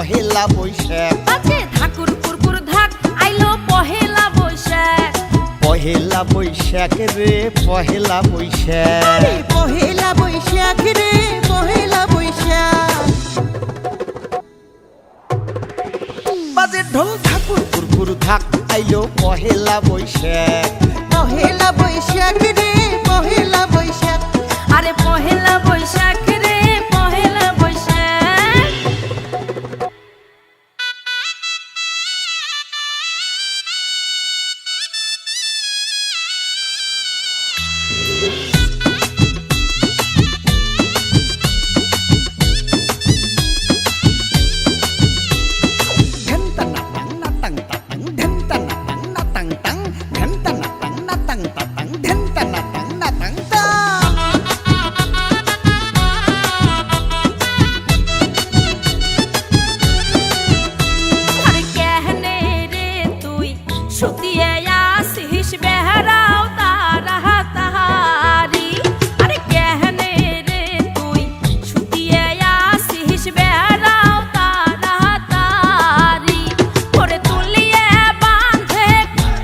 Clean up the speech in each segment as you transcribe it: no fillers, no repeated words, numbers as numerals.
পহেলা বৈশাখ বাজে ধাকুর কুরকুর ধাক আইলো পহেলা বৈশাখ পহেলা বৈশাখ রে পহেলা বৈশাখ আরে পহেলা বৈশাখ রে পহেলা বৈশাখ বাজে ঢোল ঠাকুর কুরকুর ধাক আইলো পহেলা বৈশাখ পহেলা বৈশাখ রে পহেলা বৈশাখ আরে পহেলা বৈশাখ রে পহেলা বৈশাখ আরে কেহনে রে তুই সুতিয়া আসিস বেহরাও তারা তাহারি আরে কেহনে রে তুই সুতিয়া আসিস বেহরাও তারা তাহারি ওরে তুলিয়ে বাঁধে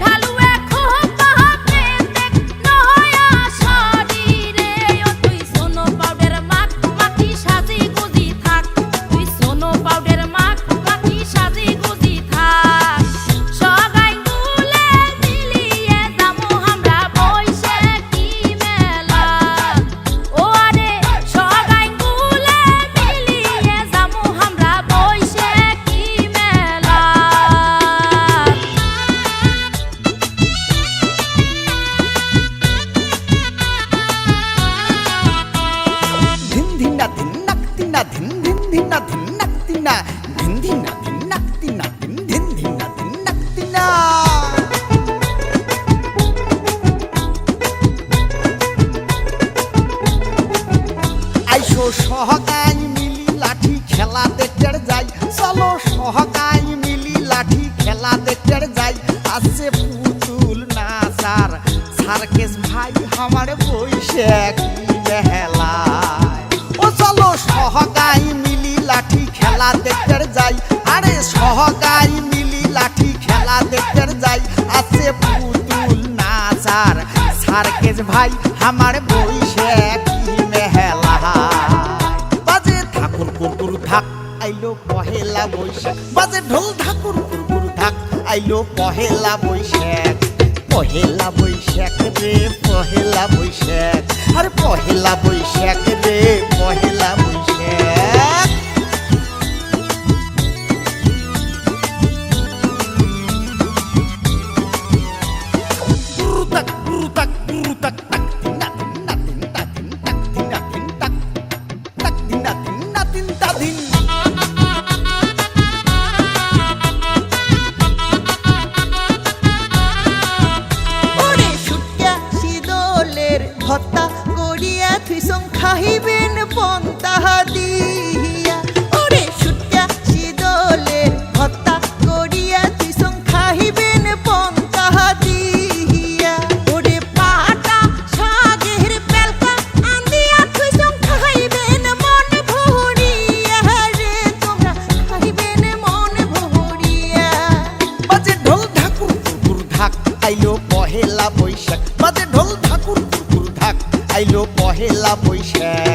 ঢালুয়ে খোপাতে দেখ নয়া শরীরে ও তুই সোনো পাউডার মাখ মাখি সাজি গুজি থাক তুই সোনো পাউডার মাখ মাখি সাজি গুজি থাক সগাই গুলে মিলিয়ে যামু আমরা বৈশাখী মেলা ও আরে সগাই গুলে মিলিয়ে যামু আমরা বৈশাখী মেলা ধিন ধিনা ধিন নাক তিনা ধিন ধিন ধিনা ধিন নাক তিনা ধিন ধিনা ধিন নাক তিনা ধিন ধিন ধিনা ধিন নাক তিনা আইসো সহকাই মিলি লাঠি খেলা দেখতে যাই চলো সহকাই মিলি লাঠি খেলা দেখতে যাই আছে পুতুল নাচার সার্কেস ভাই আমার বৈশাখী মেলায় ও চলো সহকাই মিলি লাঠি খেলা দেখতে যাই আরে সহকাই মিলি লাঠি খেলা দেখতে যাই আছে পুতুল নাচার সার্কেস ভাই আমার বৈশাখী মেলায় বাজে ঠাকুর কুকুর থাক আইলো পহেলা বৈশাখ বাজে ঢোল ঠাকুর কুকুর থাক আইলো পহেলা বৈশাখ পহেলা বৈশাখ রে পহেলা বৈশাখ আর পহেলা বৈশাখ রে পহেলা বৈশাখ গুরুতাক গুরুতাক গুরুতাক তাক তিনা তিনা তিন তা তিন তাক তিনা তিন তাক তাক তিনা তিনা তিন তা ধিন ওরে সুটিয়া শীতলের ভত্তা করিয়া থুইসং খাইবেন পন্তা দিয়া ওরে সুটিয়া শীতলের ভত্তা করিয়া থুইসং খাইবেন পন্তা দিয়া ওরে পাটা শাগের পেলকা আন্দিয়া থুইসং খাইবেন মন ভরিয়া রে তোমরা খাইবেন মন ভরিয়া বাজে ঢোল ঠাকুর কুকুর ধাক আইলো পহেলা বৈশাখ বাজে ঢোল ঠাকুর কুকুর ধাক আইলো পহেলা বৈশাখ